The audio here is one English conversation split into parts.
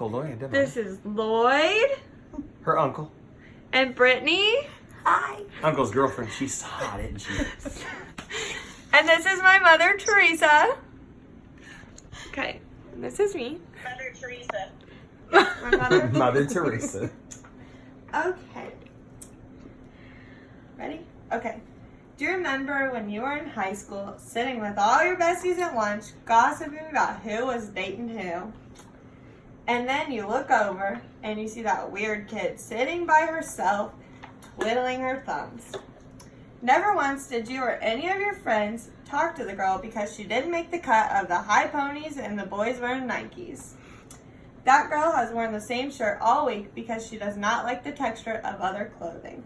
Lloyd, didn't This is Lloyd Her uncle. and Brittany. Hi. Uncle's girlfriend. She saw it, didn't she? And this is my mother, Teresa. Okay, and this is me. Mother Teresa. My mother. Mother Teresa. Okay. Ready? Okay. Do you remember when you were in high school, sitting with all your besties at lunch, gossiping about who was dating who? And then you look over and you see that weird kid sitting by herself, twiddling her thumbs. Never once did you or any of your friends talk to the girl because she didn't make the cut of the high ponies and the boys wearing Nikes. That girl has worn the same shirt all week because she does not like the texture of other clothing.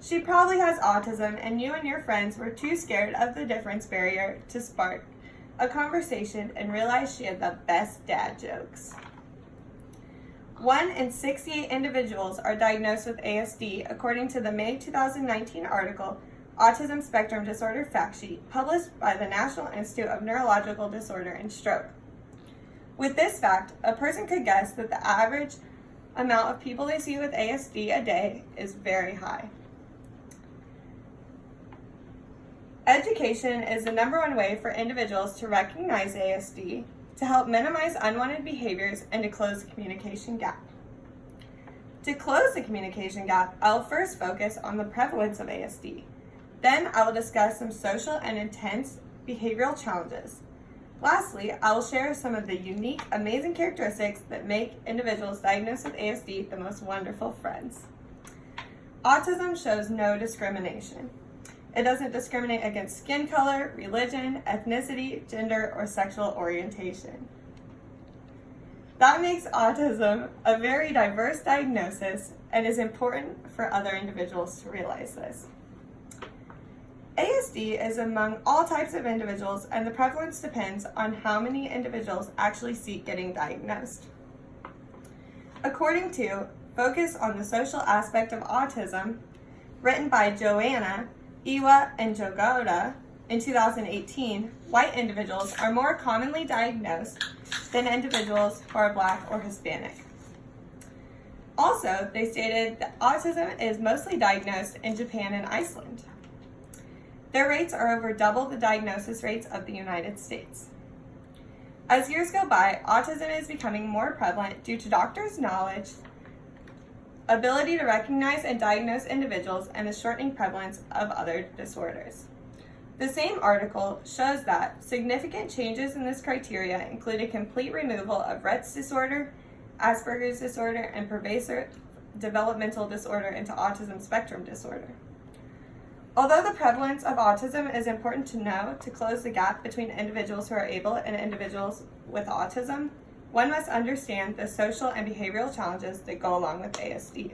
She probably has autism, and you and your friends were too scared of the difference barrier to spark a conversation and realized she had the best dad jokes. 1 in 68 individuals are diagnosed with ASD, according to the May 2019 article, Autism Spectrum Disorder Fact Sheet, published by the National Institute of Neurological Disorder and Stroke. With this fact, a person could guess that the average amount of people they see with ASD a day is very high. Education is the number one way for individuals to recognize ASD, to help minimize unwanted behaviors, and to close the communication gap. To close the communication gap, I will first focus on the prevalence of ASD. Then I will discuss some social and intense behavioral challenges. Lastly, I will share some of the unique, amazing characteristics that make individuals diagnosed with ASD the most wonderful friends. Autism shows no discrimination. It doesn't discriminate against skin color, religion, ethnicity, gender, or sexual orientation. That makes autism a very diverse diagnosis and is important for other individuals to realize this. ASD is among all types of individuals, and the prevalence depends on how many individuals actually seek getting diagnosed. According to Focus on the Social Aspect of Autism, written by Joanna, Iwa, and Jogoda in 2018, white individuals are more commonly diagnosed than individuals who are Black or Hispanic. Also, they stated that autism is mostly diagnosed in Japan and Iceland. Their rates are over double the diagnosis rates of the United States. As years go by, autism is becoming more prevalent due to doctors' knowledge, ability to recognize and diagnose individuals, and the shortening prevalence of other disorders. The same article shows that significant changes in this criteria include a complete removal of Rett's disorder, Asperger's disorder, and pervasive developmental disorder into autism spectrum disorder. Although the prevalence of autism is important to know to close the gap between individuals who are able and individuals with autism, one must understand the social and behavioral challenges that go along with ASD.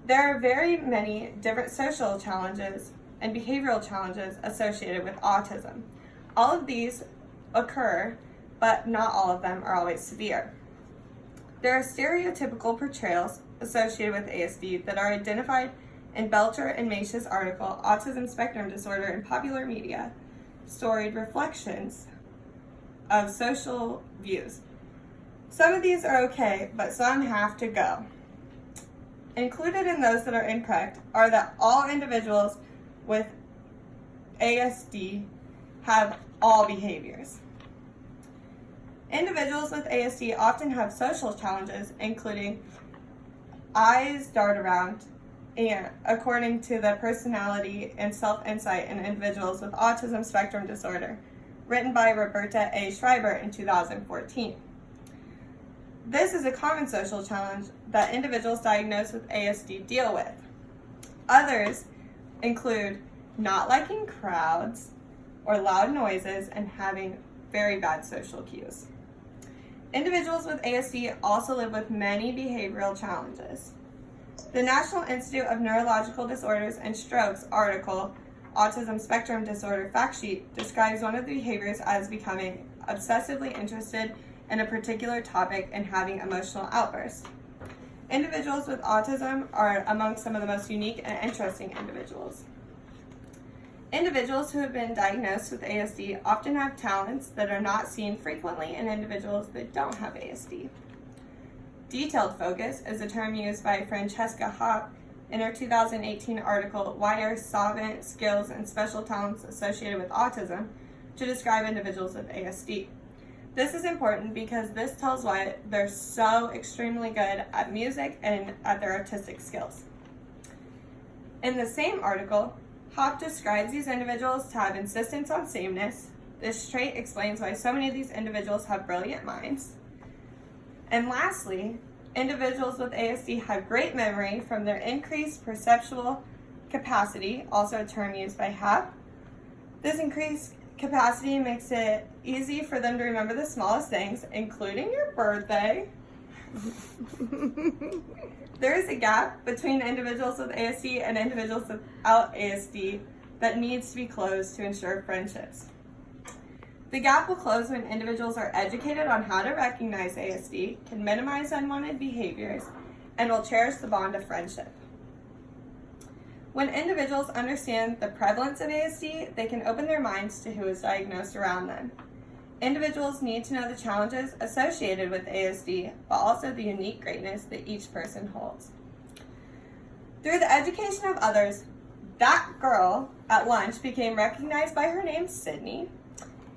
There are very many different social challenges and behavioral challenges associated with autism. All of these occur, but not all of them are always severe. There are stereotypical portrayals associated with ASD that are identified in Belcher and Macia's article, Autism Spectrum Disorder in Popular Media, Storied Reflections of Social Views. Some of these are okay, but some have to go. Included in those that are incorrect are that all individuals with ASD have all behaviors. Individuals with ASD often have social challenges, including eyes dart around, and according to the Personality and Self-Insight in Individuals with Autism Spectrum Disorder, written by Roberta A. Schreiber in 2014. This is a common social challenge that individuals diagnosed with ASD deal with. Others include not liking crowds or loud noises and having very bad social cues. Individuals with ASD also live with many behavioral challenges. The National Institute of Neurological Disorders and Stroke's article, Autism Spectrum Disorder Fact Sheet, describes one of the behaviors as becoming obsessively interested in a particular topic and having emotional outbursts. Individuals with autism are among some of the most unique and interesting individuals. Individuals who have been diagnosed with ASD often have talents that are not seen frequently in individuals that don't have ASD. Detailed focus is a term used by Francesca Hopp in her 2018 article, Why Are Savant Skills and Special Talents Associated with Autism, to describe individuals with ASD. This is important because this tells why they're so extremely good at music and at their artistic skills. In the same article, Hopp describes these individuals to have insistence on sameness. This trait explains why so many of these individuals have brilliant minds. And lastly, individuals with ASD have great memory from their increased perceptual capacity, also a term used by Hopp. This increased capacity makes it easy for them to remember the smallest things, including your birthday. There is a gap between individuals with ASD and individuals without ASD that needs to be closed to ensure friendships. The gap will close when individuals are educated on how to recognize ASD, can minimize unwanted behaviors, and will cherish the bond of friendship. When individuals understand the prevalence of ASD, they can open their minds to who is diagnosed around them. Individuals need to know the challenges associated with ASD, but also the unique greatness that each person holds. Through the education of others, that girl at lunch became recognized by her name, Sydney,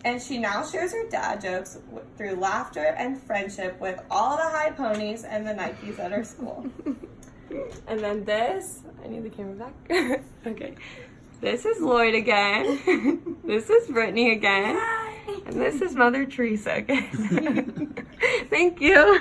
and she now shares her dad jokes through laughter and friendship with all the high ponies and the Nikes at her school. And then this, I need the camera back. Okay. This is Lloyd again. This is Brittany again. And this is Mother Teresa again. Thank you.